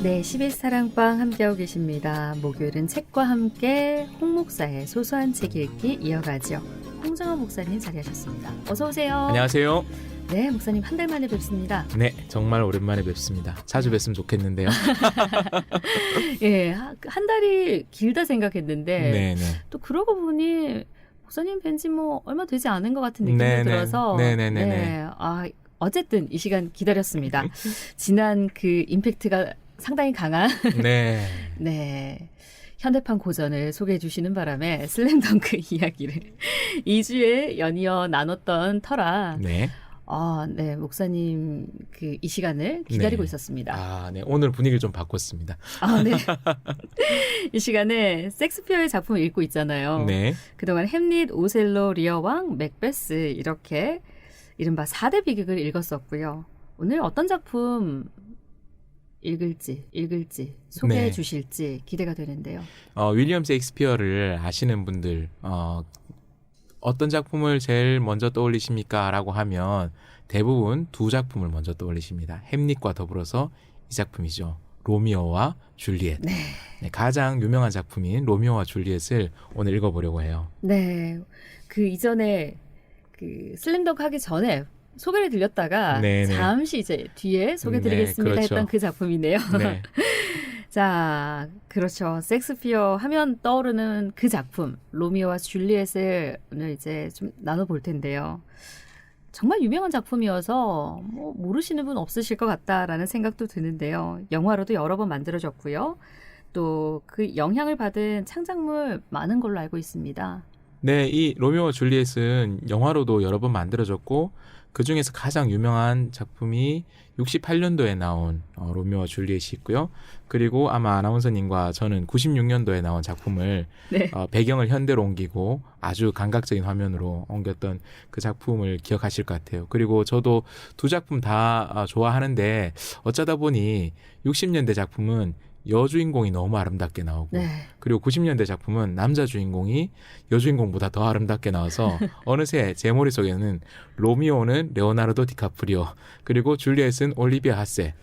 네, 11사랑방 함께하고 계십니다. 목요일은 책과 함께 홍 목사의 소소한 책 읽기 이어가죠. 홍정원 목사님 자리하셨습니다. 어서 오세요. 안녕하세요. 네, 목사님 한 달 만에 뵙습니다. 네, 정말 오랜만에 뵙습니다. 자주 뵀으면 좋겠는데요. 예, 한 달이 길다 생각했는데 네네. 또 그러고 보니 목사님 뵌지 뭐 얼마 되지 않은 것 같은 느낌이 네네. 들어서 네네네네. 네, 어쨌든 이 시간 기다렸습니다. 지난 그 임팩트가 상당히 강한 네. 네. 현대판 고전을 소개해 주시는 바람에 슬램덩크 이야기를 2주에 연이어 나눴던 터라 네. 네, 목사님 이 시간을 기다리고 네. 있었습니다. 네. 오늘 분위기를 좀 바꿨습니다. 네. 이 시간에 섹스피어의 작품을 읽고 있잖아요. 네. 그동안 햄릿, 오셀로, 리어왕, 맥베스 이렇게 이른바 4대 비극을 읽었었고요. 오늘 어떤 작품 읽을지 소개해 네. 주실지 기대가 되는데요. 윌리엄 셰익스피어를 아시는 분들 어떤 작품을 제일 먼저 떠올리십니까? 라고 하면 대부분 두 작품을 먼저 떠올리십니다. 햄릿과 더불어서 이 작품이죠. 로미오와 줄리엣. 네. 네, 가장 유명한 작품인 로미오와 줄리엣을 오늘 읽어보려고 해요. 네. 그 이전에 슬램덩크 하기 전에 소개를 드렸다가 네네. 잠시 이제 뒤에 소개드리겠습니다 네, 그렇죠. 했던 그 작품이네요. 네. 자, 그렇죠. 섹스피어 하면 떠오르는 그 작품 로미오와 줄리엣을 오늘 이제 좀 나눠볼 텐데요. 정말 유명한 작품이어서 뭐 모르시는 분 없으실 것 같다라는 생각도 드는데요. 영화로도 여러 번 만들어졌고요. 또 그 영향을 받은 창작물 많은 걸로 알고 있습니다. 네, 이 로미오와 줄리엣은 영화로도 여러 번 만들어졌고 그 중에서 가장 유명한 작품이 68년도에 나온 로미오와 줄리엣이 있고요. 그리고 아마 아나운서님과 저는 96년도에 나온 작품을 네. 배경을 현대로 옮기고 아주 감각적인 화면으로 옮겼던 그 작품을 기억하실 것 같아요. 그리고 저도 두 작품 다 좋아하는데 어쩌다 보니 60년대 작품은 여주인공이 너무 아름답게 나오고 네. 그리고 90년대 작품은 남자 주인공이 여주인공보다 더 아름답게 나와서 어느새 제 머릿속에는 로미오는 레오나르도 디카프리오 그리고 줄리엣은 올리비아 하세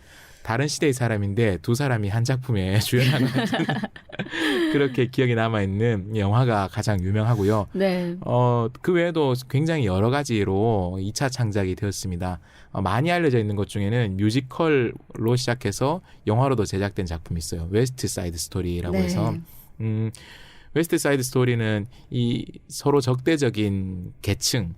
다른 시대의 사람인데 두 사람이 한 작품에 주연하는 그렇게 기억이 남아있는 영화가 가장 유명하고요. 네. 그 외에도 굉장히 여러 가지로 2차 창작이 되었습니다. 많이 알려져 있는 것 중에는 뮤지컬로 시작해서 영화로도 제작된 작품이 있어요. 웨스트 사이드 스토리라고 네. 해서 웨스트 사이드 스토리는 이 서로 적대적인 계층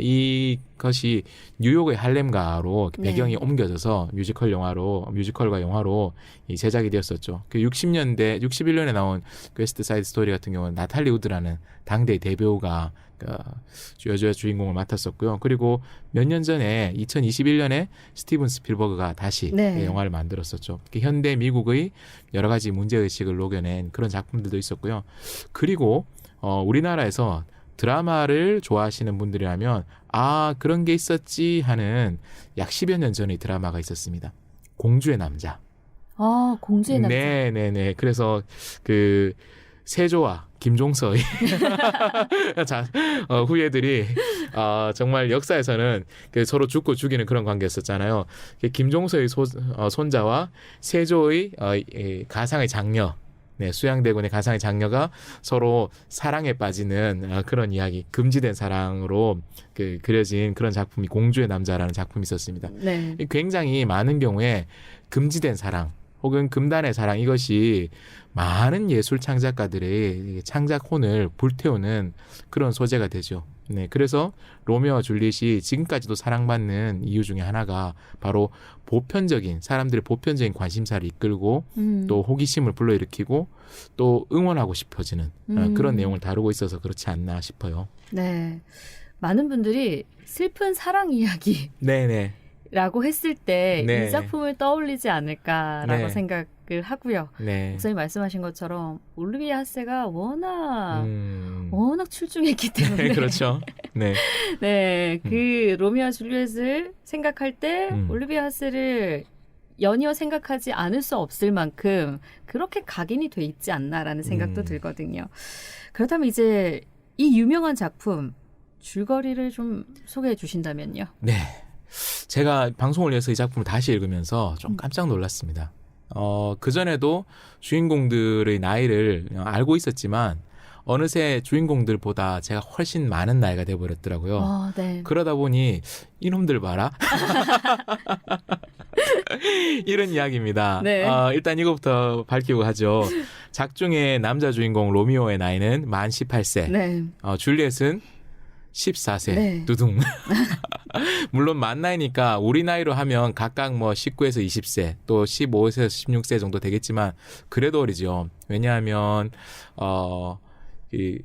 이것이 뉴욕의 할렘가로 배경이 옮겨져서 뮤지컬과 영화로 이 제작이 되었었죠. 그 61년에 나온 웨스트 사이드 스토리 같은 경우는 나탈리 우드라는 당대의 대배우가 여자 주인공을 맡았었고요. 그리고 몇 년 전에 2021년에 스티븐 스필버그가 다시 네. 영화를 만들었었죠. 현대 미국의 여러 가지 문제의식을 녹여낸 그런 작품들도 있었고요. 그리고 우리나라에서 드라마를 좋아하시는 분들이라면 그런 게 있었지 하는 약 10여 년 전의 드라마가 있었습니다. 공주의 남자. 공주의 남자. 네네네. 그래서 세조와 김종서의 후예들이 정말 역사에서는 서로 죽고 죽이는 그런 관계였었잖아요. 김종서의 손자와 세조의 가상의 장녀 네, 수양대군의 가상의 장녀가 서로 사랑에 빠지는 그런 이야기, 금지된 사랑으로 그려진 그런 작품이 공주의 남자라는 작품이 있었습니다. 네. 굉장히 많은 경우에 금지된 사랑 혹은 금단의 사랑 이것이 많은 예술 창작가들의 창작혼을 불태우는 그런 소재가 되죠. 네, 그래서 로미오와 줄리엣이 지금까지도 사랑받는 이유 중에 하나가 바로 사람들의 보편적인 관심사를 이끌고 또 호기심을 불러일으키고 또 응원하고 싶어지는 그런 내용을 다루고 있어서 그렇지 않나 싶어요. 네. 많은 분들이 슬픈 사랑 이야기 네네. 라고 했을 때 이 네. 작품을 떠올리지 않을까라고 네. 생각을 하고요. 네. 목사님 말씀하신 것처럼 올리비아 하세가 워낙 출중했기 네, 때문에 그렇죠. 네. 네, 그 로미오와 줄리엣을 생각할 때 올리비아 하세를 연이어 생각하지 않을 수 없을 만큼 그렇게 각인이 돼 있지 않나라는 생각도 들거든요. 그렇다면 이제 이 유명한 작품 줄거리를 좀 소개해 주신다면요. 네. 제가 방송을 위해서 이 작품을 다시 읽으면서 좀 깜짝 놀랐습니다. 그전에도 주인공들의 나이를 알고 있었지만 어느새 주인공들보다 제가 훨씬 많은 나이가 돼버렸더라고요. 네. 그러다 보니 이놈들 봐라. 이런 이야기입니다. 네. 일단 이거부터 밝히고 하죠. 작중의 남자 주인공 로미오의 나이는 만 18세. 네. 줄리엣은 14세. 네. 두둥. 물론 만 나이니까 우리 나이로 하면 각각 뭐 19에서 20세 또 15에서 16세 정도 되겠지만 그래도 어리죠. 왜냐하면 이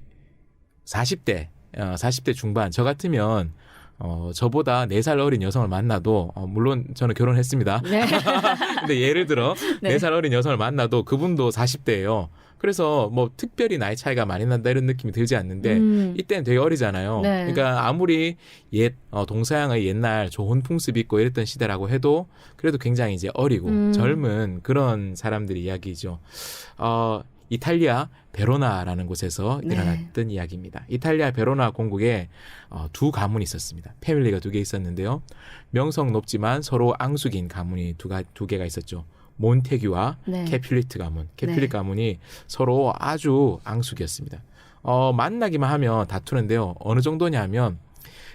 40대 중반 저 같으면 저보다 4살 어린 여성을 만나도 물론 저는 결혼했습니다. 네. 근데 예를 들어 네. 4살 어린 여성을 만나도 그분도 40대예요. 그래서 뭐 특별히 나이 차이가 많이 난다 이런 느낌이 들지 않는데 이때는 되게 어리잖아요. 네. 그러니까 아무리 동서양의 옛날 좋은 풍습이 있고 이랬던 시대라고 해도 그래도 굉장히 이제 어리고 젊은 그런 사람들의 이야기죠. 이탈리아 베로나라는 곳에서 네. 일어났던 이야기입니다. 이탈리아 베로나 공국에 두 가문이 있었습니다. 패밀리가 2개 있었는데요. 명성 높지만 서로 앙숙인 가문이 두 개가 있었죠. 몬테규와 네. 캐퓰리트 가문. 캐퓰리트 네. 가문이 서로 아주 앙숙이었습니다. 만나기만 하면 다투는데요. 어느 정도냐면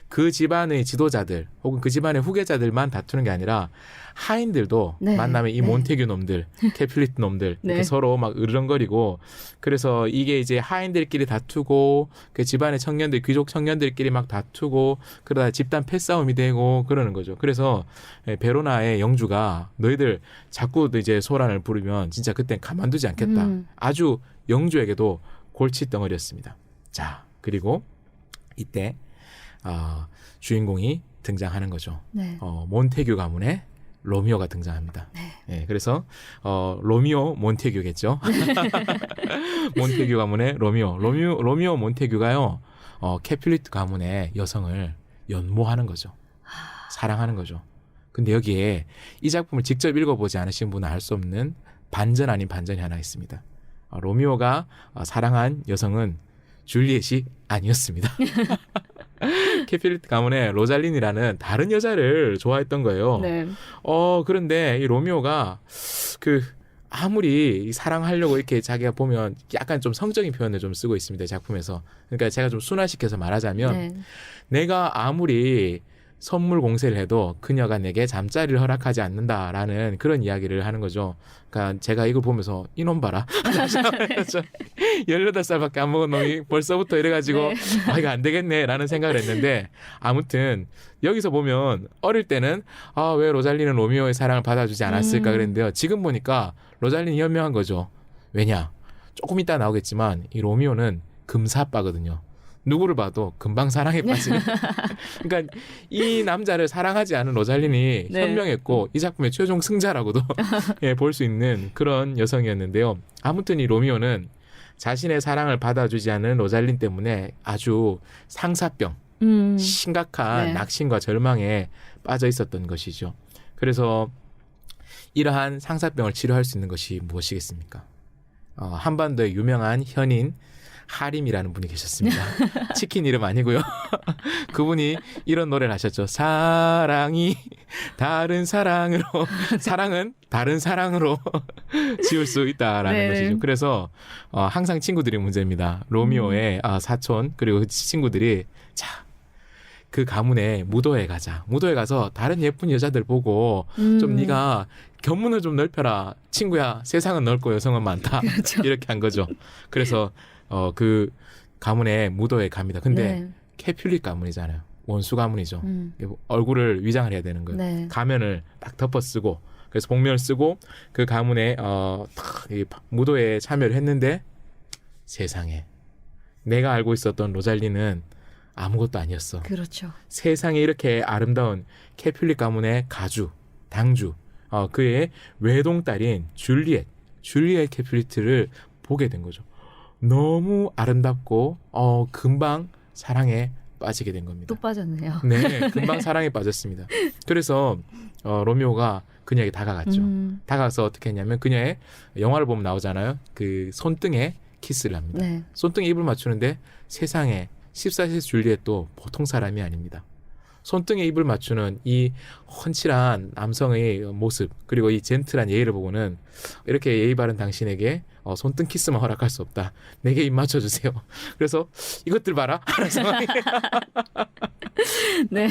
그 집안의 지도자들 혹은 그 집안의 후계자들만 다투는 게 아니라 하인들도 네. 만나면 이 네. 몬테규 놈들, 캐퓰리트 놈들 네. 이렇게 서로 막 으르렁거리고 그래서 이게 이제 하인들끼리 다투고 그 집안의 청년들, 귀족 청년들끼리 막 다투고 그러다 집단 패싸움이 되고 그러는 거죠. 그래서 베로나의 영주가 너희들 자꾸 이제 소란을 부르면 진짜 그땐 가만두지 않겠다. 아주 영주에게도 골칫덩어리였습니다. 자, 그리고 이때 주인공이 등장하는 거죠. 네. 몬테규 가문의 로미오가 등장합니다. 네, 그래서 로미오 몬테규겠죠. 몬테규 가문의 로미오 몬테규가요. 캐퓰리트 가문의 여성을 연모하는 거죠. 사랑하는 거죠. 근데 여기에 이 작품을 직접 읽어보지 않으신 분은 알 수 없는 반전 아닌 반전이 하나 있습니다. 로미오가 사랑한 여성은 줄리엣이 아니었습니다. 캐퓰리트 가문의 로잘린이라는 다른 여자를 좋아했던 거예요. 네. 그런데 이 로미오가 아무리 사랑하려고 이렇게 자기가 보면 약간 좀 성적인 표현을 좀 쓰고 있습니다. 작품에서. 그러니까 제가 좀 순화시켜서 말하자면 네. 내가 아무리 선물 공세를 해도 그녀가 내게 잠자리를 허락하지 않는다라는 그런 이야기를 하는 거죠. 그러니까 제가 이걸 보면서 이놈 봐라. 18살밖에 안 먹은 놈이 벌써부터 이래가지고 네. 이거 안 되겠네라는 생각을 했는데 아무튼 여기서 보면 어릴 때는 왜 로잘리는 로미오의 사랑을 받아주지 않았을까 그랬는데요. 지금 보니까 로잘린이 현명한 거죠. 왜냐? 조금 이따 나오겠지만 이 로미오는 금사빠거든요. 누구를 봐도 금방 사랑에 빠지는. 그러니까 이 남자를 사랑하지 않은 로잘린이 네. 현명했고 이 작품의 최종 승자라고도 볼 수 있는 그런 여성이었는데요. 아무튼 이 로미오는 자신의 사랑을 받아주지 않는 로잘린 때문에 아주 상사병, 심각한 네. 낙심과 절망에 빠져 있었던 것이죠. 그래서 이러한 상사병을 치료할 수 있는 것이 무엇이겠습니까? 한반도의 유명한 현인 하림이라는 분이 계셨습니다. 치킨 이름 아니고요. 그분이 이런 노래를 하셨죠. 사랑이 다른 사랑으로 사랑은 다른 사랑으로 지울 수 있다라는 네. 것이죠. 그래서 항상 친구들이 문제입니다. 로미오의 사촌 그리고 그 친구들이 자, 그 가문에 무도회 가자. 무도회 가서 다른 예쁜 여자들 보고 좀 네가 견문을 좀 넓혀라. 친구야, 세상은 넓고 여성은 많다. 그렇죠. 이렇게 한 거죠. 그래서 그 가문에 무도회 갑니다. 근데 네. 캐퓰릿 가문이잖아요. 원수 가문이죠. 얼굴을 위장을 해야 되는 거예요. 네. 가면을 딱 덮어 쓰고 그래서 복면을 쓰고 그 가문에 이 무도회에 참여를 했는데 세상에 내가 알고 있었던 로잘리는 아무것도 아니었어. 그렇죠. 세상에 이렇게 아름다운 캐퓰릿 가문의 가주, 당주, 그의 외동딸인 줄리엣 캐퓰리트를 보게 된 거죠. 너무 아름답고 금방 사랑에 빠지게 된 겁니다. 또 빠졌네요. 네, 금방 사랑에 빠졌습니다. 그래서 로미오가 그녀에게 다가갔죠. 다가가서 어떻게 했냐면 그녀의 영화를 보면 나오잖아요. 그 손등에 키스를 합니다. 네. 손등에 입을 맞추는데 세상에 14세 줄리엣도 보통 사람이 아닙니다. 손등에 입을 맞추는 이 훤칠한 남성의 모습 그리고 이 젠틀한 예의를 보고는 이렇게 예의 바른 당신에게 손등 키스만 허락할 수 없다. 내게 입 맞춰주세요. 그래서 이것들 봐라 하는 상황이 네.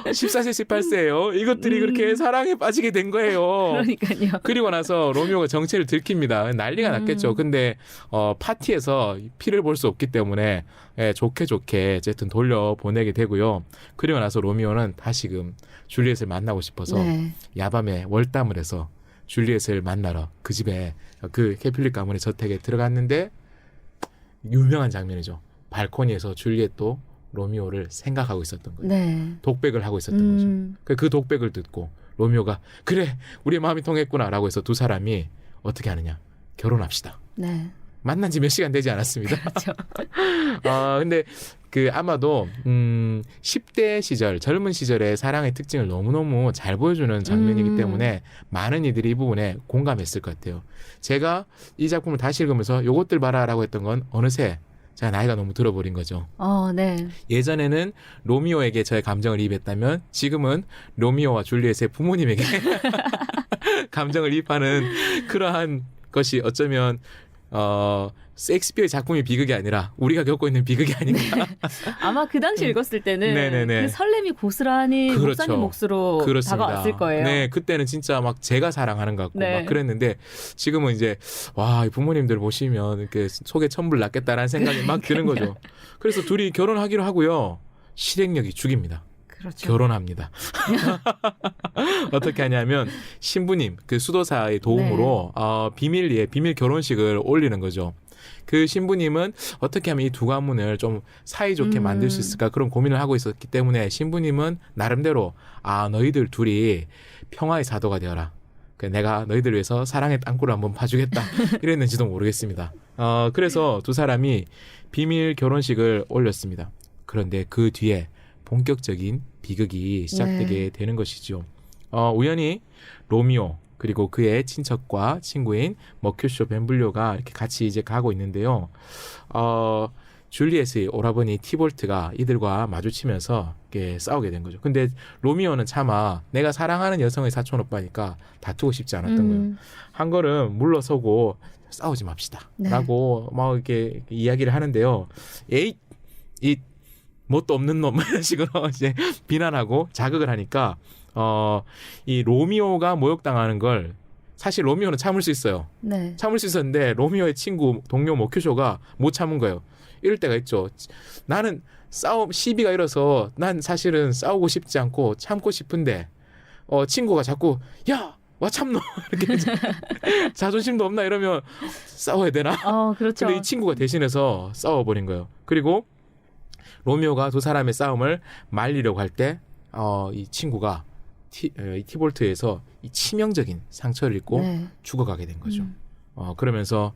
14세 18세예요. 이것들이 그렇게 사랑에 빠지게 된 거예요. 그러니까요. 그리고 나서 로미오가 정체를 들킵니다. 난리가 났겠죠. 근데 파티에서 피를 볼 수 없기 때문에 좋게 어쨌든 돌려보내게 되고요. 그리고 나서 로미오는 다시금 줄리엣을 만나고 싶어서 네. 야밤에 월담을 해서 줄리엣을 만나러 그 집에 그 캐필릭 가문의 저택에 들어갔는데 유명한 장면이죠. 발코니에서 줄리엣도 로미오를 생각하고 있었던 거예요. 네. 독백을 하고 있었던 거죠. 그 독백을 듣고 로미오가 그래 우리의 마음이 통했구나라고 해서 두 사람이 어떻게 하느냐 결혼합시다. 네. 만난 지 몇 시간 되지 않았습니다. 그렇죠. 근데 그 아마도 10대 시절 젊은 시절의 사랑의 특징을 너무너무 잘 보여주는 장면이기 때문에 많은 이들이 이 부분에 공감했을 것 같아요. 제가 이 작품을 다시 읽으면서 요것들 봐라라고 했던 건 어느새 제가 나이가 너무 들어버린 거죠. 네. 예전에는 로미오에게 저의 감정을 이입했다면 지금은 로미오와 줄리엣의 부모님에게 감정을 이입하는 그러한 것이 어쩌면 셰익스피어의 작품이 비극이 아니라 우리가 겪고 있는 비극이 아닌가. 아마 그 당시 읽었을 때는 네네네. 그 설렘이 고스란히 그렇죠. 목사님 몫으로 그렇습니다. 다가왔을 거예요. 네, 그때는 진짜 막 제가 사랑하는 것 같고 네. 막 그랬는데 지금은 이제 와, 이 부모님들 보시면 이렇게 속에 천불 났겠다라는 생각이 막 드는 거죠. 그래서 둘이 결혼하기로 하고요. 실행력이 죽입니다. 그렇죠. 결혼합니다. 어떻게 하냐면 신부님 그 수도사의 도움으로 비밀 결혼식을 올리는 거죠. 그 신부님은 어떻게 하면 이 두 가문을 좀 사이좋게 만들 수 있을까 그런 고민을 하고 있었기 때문에 신부님은 나름대로 너희들 둘이 평화의 사도가 되어라. 내가 너희들 위해서 사랑의 땅굴을 한번 파주겠다 이랬는지도 모르겠습니다. 그래서 두 사람이 비밀 결혼식을 올렸습니다. 그런데 그 뒤에 본격적인 비극이 시작되게 되는 것이죠. 우연히 로미오 그리고 그의 친척과 친구인 머큐쇼 벤블리오가 이렇게 같이 이제 가고 있는데요. 줄리엣의 오라버니 티볼트가 이들과 마주치면서 이렇게 싸우게 된 거죠. 근데 로미오는 차마 내가 사랑하는 여성의 사촌 오빠니까 다투고 싶지 않았던 거예요. 한 걸음 물러서고 싸우지 맙시다. 네. 라고 막 이렇게 이야기를 하는데요. 에잇! 이 뭣도 없는 놈 이런 식으로 이제 비난하고 자극을 하니까 이 로미오가 모욕당하는 걸 사실 로미오는 참을 수 있어요. 네. 참을 수 있었는데 로미오의 친구 동료 머큐쇼가 못 참은 거예요. 이럴 때가 있죠. 나는 시비가 일어서 난 사실은 싸우고 싶지 않고 참고 싶은데 친구가 자꾸 야 와 참노 이렇게 자존심도 없나 이러면 싸워야 되나? 그렇죠. 근데 이 친구가 대신해서 싸워버린 거예요. 그리고 로미오가 두 사람의 싸움을 말리려고 할 때 이 친구가 티볼트에서 이 치명적인 상처를 입고 네. 죽어가게 된 거죠. 그러면서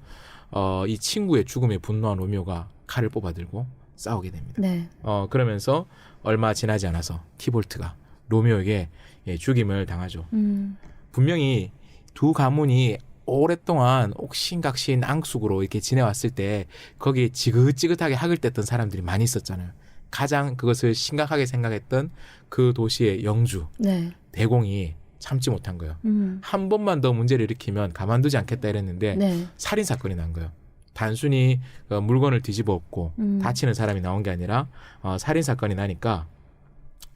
이 친구의 죽음에 분노한 로미오가 칼을 뽑아들고 싸우게 됩니다. 네. 그러면서 얼마 지나지 않아서 티볼트가 로미오에게 죽임을 당하죠. 분명히 두 가문이 오랫동안 옥신각신 앙숙으로 이렇게 지내왔을 때 거기에 지긋지긋하게 학을 뗐던 사람들이 많이 있었잖아요. 가장 그것을 심각하게 생각했던 그 도시의 영주 네. 대공이 참지 못한 거예요. 한 번만 더 문제를 일으키면 가만두지 않겠다 이랬는데 네. 살인 사건이 난 거예요. 단순히 물건을 뒤집어 엎고 다치는 사람이 나온 게 아니라 살인 사건이 나니까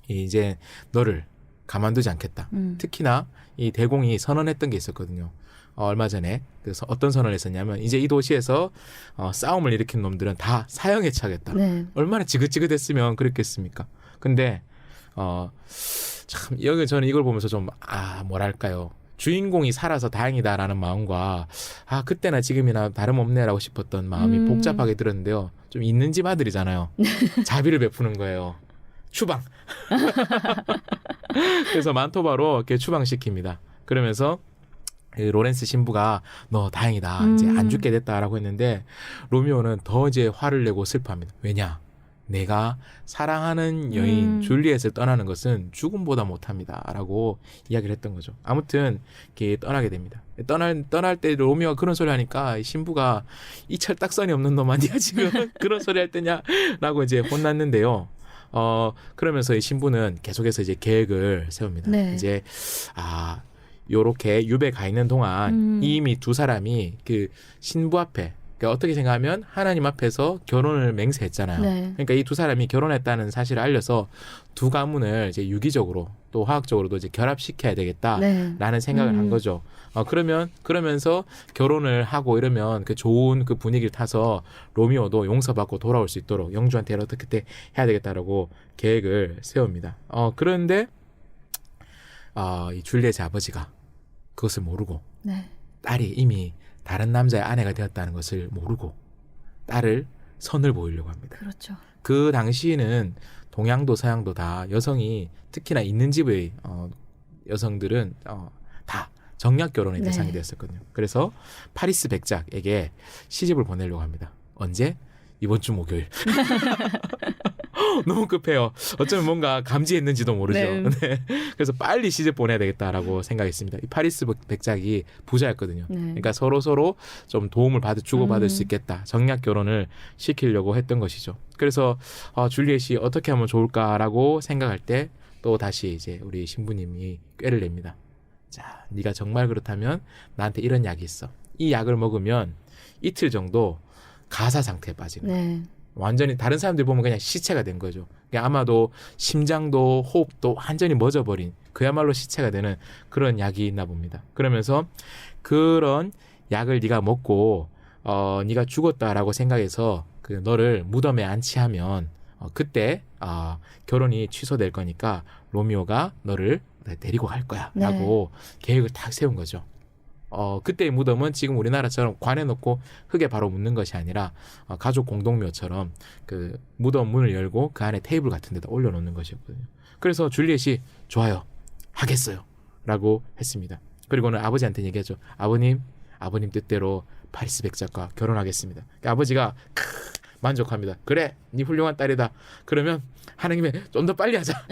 이제 너를 가만두지 않겠다. 특히나 이 대공이 선언했던 게 있었거든요. 얼마 전에 그래서 어떤 선언을 했었냐면 이제 이 도시에서 싸움을 일으킨 놈들은 다 사형에 처하겠다. 네. 얼마나 지긋지긋했으면 그랬겠습니까? 근데 참 여기 저는 이걸 보면서 좀 뭐랄까요? 주인공이 살아서 다행이다라는 마음과 그때나 지금이나 다름없네라고 싶었던 마음이 복잡하게 들었는데요. 좀 있는 집 아들이잖아요. 자비를 베푸는 거예요. 추방. 그래서 만토바로 이렇게 추방시킵니다. 그러면서 로렌스 신부가 너 다행이다. 이제 안 죽게 됐다라고 했는데 로미오는 더 이제 화를 내고 슬퍼합니다. 왜냐? 내가 사랑하는 여인 줄리엣을 떠나는 것은 죽음보다 못합니다라고 이야기를 했던 거죠. 아무튼 이렇게 떠나게 됩니다. 떠날 때 로미오가 그런 소리 하니까 신부가 이 철딱선이 없는 놈 아니야 지금 그런 소리 할 때냐라고 이제 혼났는데요. 그러면서 이 신부는 계속해서 이제 계획을 세웁니다. 네. 이제 요렇게 유배 가 있는 동안 이미 두 사람이 그 신부 앞에, 그러니까 어떻게 생각하면 하나님 앞에서 결혼을 맹세했잖아요. 네. 그러니까 이 두 사람이 결혼했다는 사실을 알려서 두 가문을 이제 유기적으로 또 화학적으로도 이제 결합시켜야 되겠다라는 네. 생각을 한 거죠. 그러면서 결혼을 하고 이러면 그 좋은 그 분위기를 타서 로미오도 용서받고 돌아올 수 있도록 영주한테 어떻게 해야 되겠다라고 계획을 세웁니다. 그런데 이 줄리엣의 아버지가 그것을 모르고 네. 딸이 이미 다른 남자의 아내가 되었다는 것을 모르고 딸을 선을 보이려고 합니다. 그렇죠. 그 당시에는 동양도 서양도 다 여성이 특히나 있는 집의 여성들은 다 정략 결혼의 네. 대상이 되었었거든요. 그래서 파리스 백작에게 시집을 보내려고 합니다. 언제? 이번 주 목요일. 너무 급해요. 어쩌면 뭔가 감지했는지도 모르죠. 네. 네. 그래서 빨리 시집 보내야 되겠다라고 생각했습니다. 이 파리스 백작이 부자였거든요. 네. 그러니까 서로 좀 도움을 주고받을 수 있겠다. 정략 결혼을 시키려고 했던 것이죠. 그래서 줄리엣이 어떻게 하면 좋을까라고 생각할 때 또 다시 이제 우리 신부님이 꾀를 냅니다. 자, 네가 정말 그렇다면 나한테 이런 약이 있어. 이 약을 먹으면 이틀 정도 가사 상태에 빠지는 거예요. 네. 완전히 다른 사람들 보면 그냥 시체가 된 거죠. 그러니까 아마도 심장도 호흡도 완전히 멎어버린 그야말로 시체가 되는 그런 약이 있나 봅니다. 그러면서 그런 약을 네가 먹고 네가 죽었다라고 생각해서 그 너를 무덤에 안치하면 그때 결혼이 취소될 거니까 로미오가 너를 데리고 갈 거야 라고 계획을 딱 세운 거죠. 그때의 무덤은 지금 우리나라처럼 관에 넣고 흙에 바로 묻는 것이 아니라 가족 공동묘처럼 그 무덤 문을 열고 그 안에 테이블 같은 데다 올려놓는 것이었거든요. 그래서 줄리엣이 좋아요, 하겠어요 라고 했습니다. 그리고는 아버지한테 얘기하죠. 아버님 뜻대로 파리스 백작과 결혼하겠습니다. 그러니까 아버지가 만족합니다. 그래, 네 훌륭한 딸이다. 그러면 하는 김에 좀 더 빨리 하자.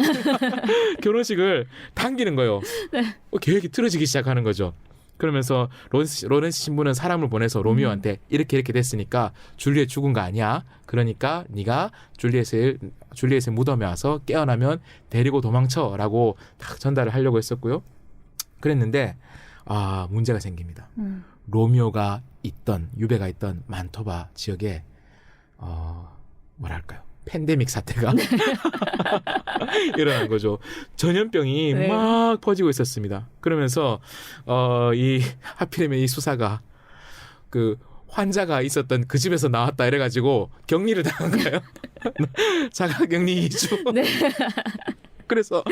결혼식을 당기는 거예요. 네. 계획이 틀어지기 시작하는 거죠. 그러면서 로렌스 신부는 사람을 보내서 로미오한테 이렇게 됐으니까 줄리엣 죽은 거 아니야. 그러니까 네가 줄리엣의 무덤에 와서 깨어나면 데리고 도망쳐라고 딱 전달을 하려고 했었고요. 그랬는데 문제가 생깁니다. 로미오가 유배가 있던 만토바 지역에 뭐랄까요? 팬데믹 사태가 일어난 거죠. 전염병이 네. 막 퍼지고 있었습니다. 그러면서 하필이면 이 수사가 그 환자가 있었던 그 집에서 나왔다 이래가지고 격리를 당한 거예요. 자가격리 2주. 네. 그래서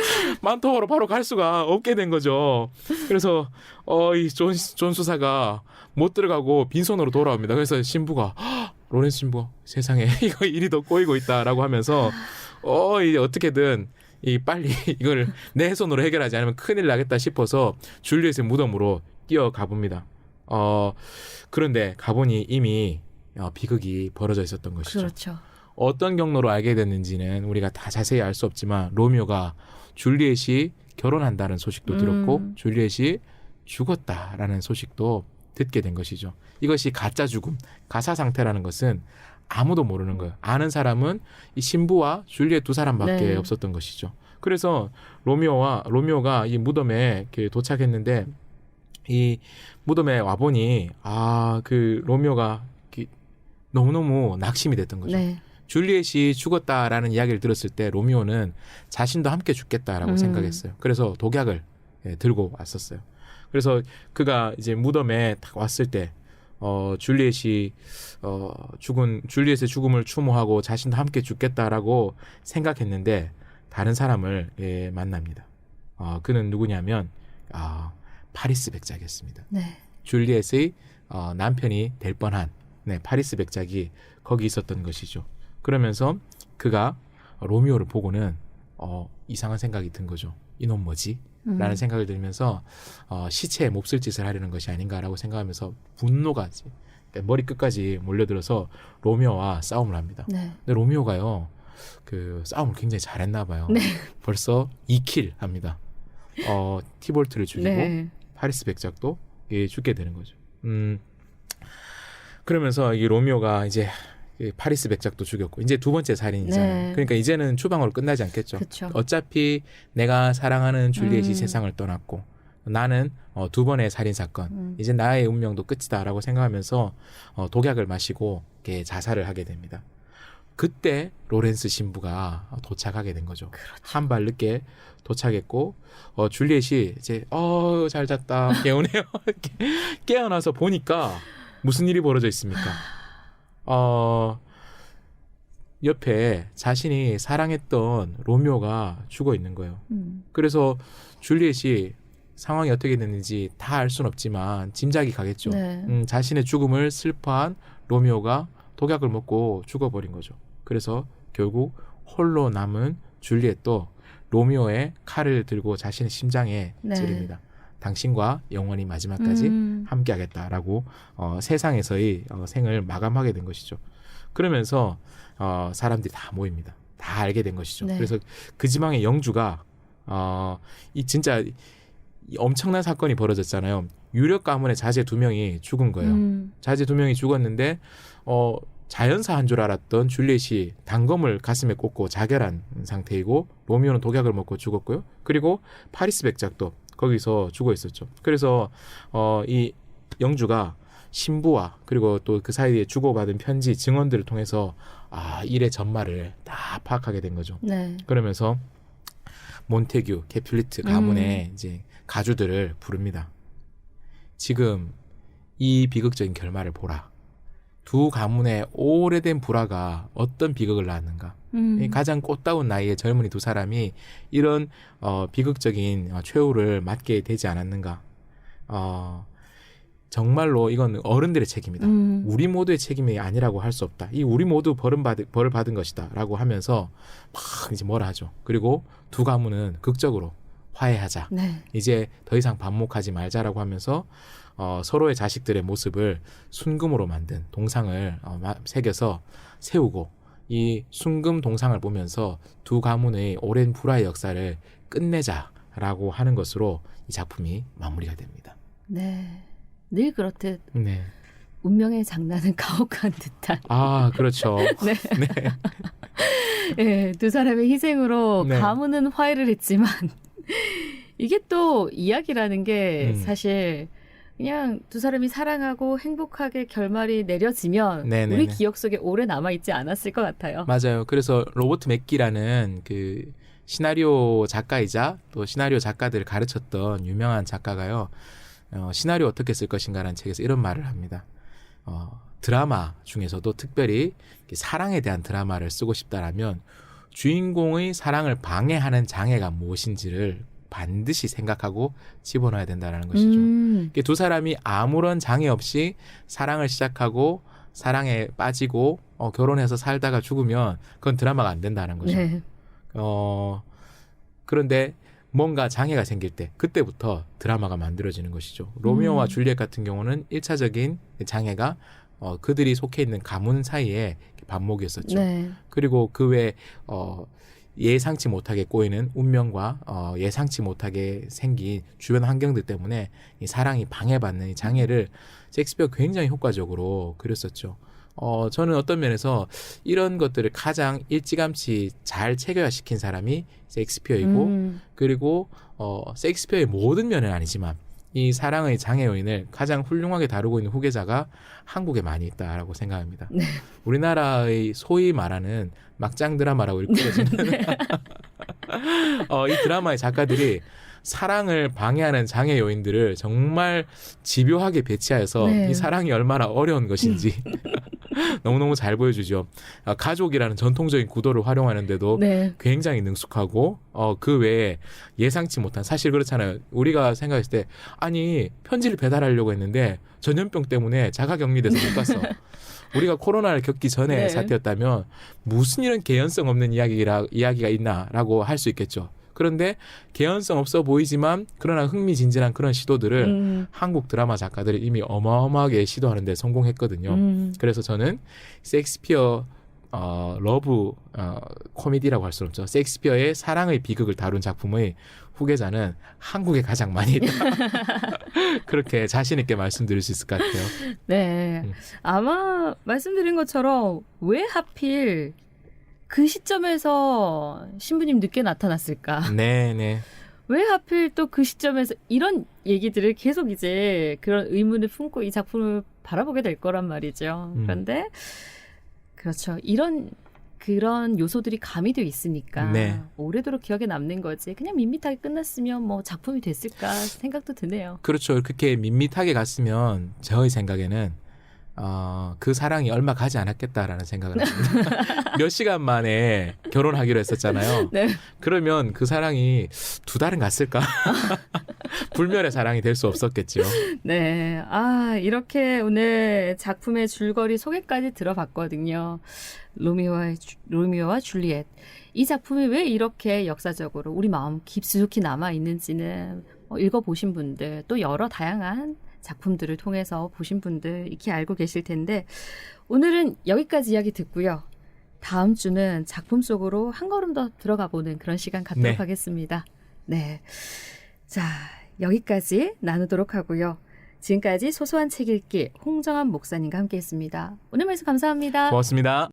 만토바로 바로 갈 수가 없게 된 거죠. 그래서 이 존 수사가 못 들어가고 빈손으로 돌아옵니다. 그래서 신부가 로렌스 신부 세상에 이거 일이 더 꼬이고 있다라고 하면서 이제 어떻게든 빨리 이걸 내 손으로 해결하지 않으면 큰일 나겠다 싶어서 줄리엣의 무덤으로 뛰어가 봅니다. 그런데 가보니 이미 비극이 벌어져 있었던 것이죠. 그렇죠. 어떤 경로로 알게 됐는지는 우리가 다 자세히 알 수 없지만 로미오가 줄리엣이 결혼한다는 소식도 들었고 줄리엣이 죽었다라는 소식도 듣게 된 것이죠. 이것이 가짜 죽음, 가사 상태라는 것은 아무도 모르는 거예요. 아는 사람은 이 신부와 줄리엣 두 사람밖에 네. 없었던 것이죠. 그래서 로미오가 이 무덤에 이렇게 도착했는데 이 무덤에 와보니 그 로미오가 너무너무 낙심이 됐던 거죠. 네. 줄리엣이 죽었다라는 이야기를 들었을 때 로미오는 자신도 함께 죽겠다라고 생각했어요. 그래서 독약을 들고 왔었어요. 그래서 그가 이제 무덤에 딱 왔을 때 줄리엣의 죽음을 추모하고 자신도 함께 죽겠다라고 생각했는데 다른 사람을 만납니다. 그는 누구냐면 파리스 백작이었습니다. 네. 줄리엣의 남편이 될 뻔한 파리스 백작이 거기 있었던 것이죠. 그러면서 그가 로미오를 보고는 이상한 생각이 든 거죠. 이놈 뭐지? 라는 생각을 들면서 시체에 몹쓸 짓을 하려는 것이 아닌가라고 생각하면서 분노가 머리 끝까지 몰려들어서 로미오와 싸움을 합니다. 네. 근데 로미오가요, 그 싸움을 굉장히 잘했나 봐요. 네. 벌써 2킬 합니다. 티볼트를 죽이고 네. 파리스 백작도 죽게 되는 거죠. 그러면서 이 로미오가 이제 파리스 백작도 죽였고 이제 두 번째 살인이잖아요. 네. 그러니까 이제는 추방으로 끝나지 않겠죠. 그쵸. 어차피 내가 사랑하는 줄리엣이 세상을 떠났고 나는 두 번의 살인 사건 이제 나의 운명도 끝이다라고 생각하면서 독약을 마시고 이렇게 자살을 하게 됩니다. 그때 로렌스 신부가 도착하게 된 거죠. 그렇죠. 한 발 늦게 도착했고 줄리엣이 이제 잘 잤다 개운해요. 깨어나서 보니까 무슨 일이 벌어져 있습니까? 옆에 자신이 사랑했던 로미오가 죽어 있는 거예요. 그래서 줄리엣이 상황이 어떻게 됐는지 다 알 수는 없지만 짐작이 가겠죠. 네. 자신의 죽음을 슬퍼한 로미오가 독약을 먹고 죽어버린 거죠. 그래서 결국 홀로 남은 줄리엣도 로미오의 칼을 들고 자신의 심장에 네. 찌릅니다. 당신과 영원히 마지막까지 함께하겠다라고 세상에서의 생을 마감하게 된 것이죠. 그러면서 사람들이 다 모입니다. 다 알게 된 것이죠. 네. 그래서 그 지방의 영주가 이 진짜 엄청난 사건이 벌어졌잖아요. 유력 가문의 자제 2명이 죽은 거예요. 자제 2명이 죽었는데 자연사 한 줄 알았던 줄리엣이 단검을 가슴에 꽂고 자결한 상태이고 로미오는 독약을 먹고 죽었고요. 그리고 파리스 백작도 거기서 죽어 있었죠. 그래서 이 영주가 신부와 그리고 또 그 사이에 주고받은 편지 증언들을 통해서 일의 전말을 다 파악하게 된 거죠. 네. 그러면서 몬테규, 캐퓰리트 가문의 이제 가주들을 부릅니다. 지금 이 비극적인 결말을 보라. 두 가문의 오래된 불화가 어떤 비극을 낳았는가. 가장 꽃다운 나이의 젊은이 두 사람이 이런 비극적인 최후를 맞게 되지 않았는가. 정말로 이건 어른들의 책임이다. 우리 모두의 책임이 아니라고 할 수 없다. 이 우리 모두 벌을 받은 것이다. 라고 하면서 막 이제 뭐라 하죠. 그리고 두 가문은 극적으로 화해하자. 네. 이제 더 이상 반목하지 말자라고 하면서 서로의 자식들의 모습을 순금으로 만든 동상을 새겨서 세우고 이 순금 동상을 보면서 두 가문의 오랜 불화의 역사를 끝내자라고 하는 것으로 이 작품이 마무리가 됩니다. 네. 늘 그렇듯 네. 운명의 장난은 가혹한 듯한. 그렇죠. 네. 네, 두 사람의 희생으로 네. 가문은 화해를 했지만 이게 또 이야기라는 게 사실 그냥 두 사람이 사랑하고 행복하게 결말이 내려지면 네네네. 우리 기억 속에 오래 남아있지 않았을 것 같아요. 맞아요. 그래서 로버트 맥기라는 그 시나리오 작가이자 또 시나리오 작가들을 가르쳤던 유명한 작가가요. 시나리오 어떻게 쓸 것인가라는 책에서 이런 말을 합니다. 드라마 중에서도 특별히 사랑에 대한 드라마를 쓰고 싶다라면 주인공의 사랑을 방해하는 장애가 무엇인지를 반드시 생각하고 집어넣어야 된다는 것이죠. 두 사람이 아무런 장애 없이 사랑을 시작하고 사랑에 빠지고 결혼해서 살다가 죽으면 그건 드라마가 안 된다는 거죠. 네. 그런데 뭔가 장애가 생길 때 그때부터 드라마가 만들어지는 것이죠. 로미오와 줄리엣 같은 경우는 1차적인 장애가 그들이 속해 있는 가문 사이에 반목이었었죠. 네. 그리고 그 외에 예상치 못하게 꼬이는 운명과 예상치 못하게 생긴 주변 환경들 때문에 이 사랑이 방해받는 이 장애를 셰익스피어가 굉장히 효과적으로 그렸었죠. 저는 어떤 면에서 이런 것들을 가장 일찌감치 잘 체계화시킨 사람이 셰익스피어이고 그리고 셰익스피어의 모든 면은 아니지만 이 사랑의 장애 요인을 가장 훌륭하게 다루고 있는 후계자가 한국에 많이 있다라고 생각합니다. 네. 우리나라의 소위 말하는 막장 드라마라고 일컬어지는 이 드라마의 작가들이 사랑을 방해하는 장애 요인들을 정말 집요하게 배치하여서 네. 이 사랑이 얼마나 어려운 것인지 너무너무 잘 보여주죠. 가족이라는 전통적인 구도를 활용하는데도 네. 굉장히 능숙하고 그 외에 예상치 못한 사실 그렇잖아요. 우리가 생각했을 때 아니 편지를 배달하려고 했는데 전염병 때문에 자가격리돼서 못 갔어. 우리가 코로나를 겪기 전에 네. 사태였다면 무슨 이런 개연성 없는 이야기가 있나라고 할 수 있겠죠. 그런데 개연성 없어 보이지만 그러나 흥미진진한 그런 시도들을 한국 드라마 작가들이 이미 어마어마하게 시도하는 데 성공했거든요. 그래서 저는 셰익스피어 러브 코미디라고 할 수는 없죠. 셰익스피어의 사랑의 비극을 다룬 작품의 후계자는 한국에 가장 많이 있다. 그렇게 자신 있게 말씀드릴 수 있을 것 같아요. 네. 아마 말씀드린 것처럼 왜 하필 그 시점에서 신부님 늦게 나타났을까? 네, 네. 왜 하필 또 그 시점에서 이런 얘기들을 계속 이제 그런 의문을 품고 이 작품을 바라보게 될 거란 말이죠. 그런데 그렇죠. 그런 요소들이 가미되어 있으니까 네. 오래도록 기억에 남는 거지. 그냥 밋밋하게 끝났으면 뭐 작품이 됐을까 생각도 드네요. 그렇죠. 그렇게 밋밋하게 갔으면 저의 생각에는 그 사랑이 얼마 가지 않았겠다라는 생각을 합니다. 몇 시간 만에 결혼하기로 했었잖아요. 네. 그러면 그 사랑이 2달은 갔을까? 불멸의 사랑이 될 수 없었겠죠. 네. 이렇게 오늘 작품의 줄거리 소개까지 들어봤거든요. 로미오와 줄리엣. 이 작품이 왜 이렇게 역사적으로 우리 마음 깊숙이 남아있는지는 읽어보신 분들, 또 여러 다양한 작품들을 통해서 보신 분들 익히 알고 계실 텐데, 오늘은 여기까지 이야기 듣고요. 다음 주는 작품 속으로 한 걸음 더 들어가 보는 그런 시간 갖도록 네. 하겠습니다. 네. 자, 여기까지 나누도록 하고요. 지금까지 소소한 책 읽기 홍정한 목사님과 함께했습니다. 오늘 말씀 감사합니다. 고맙습니다.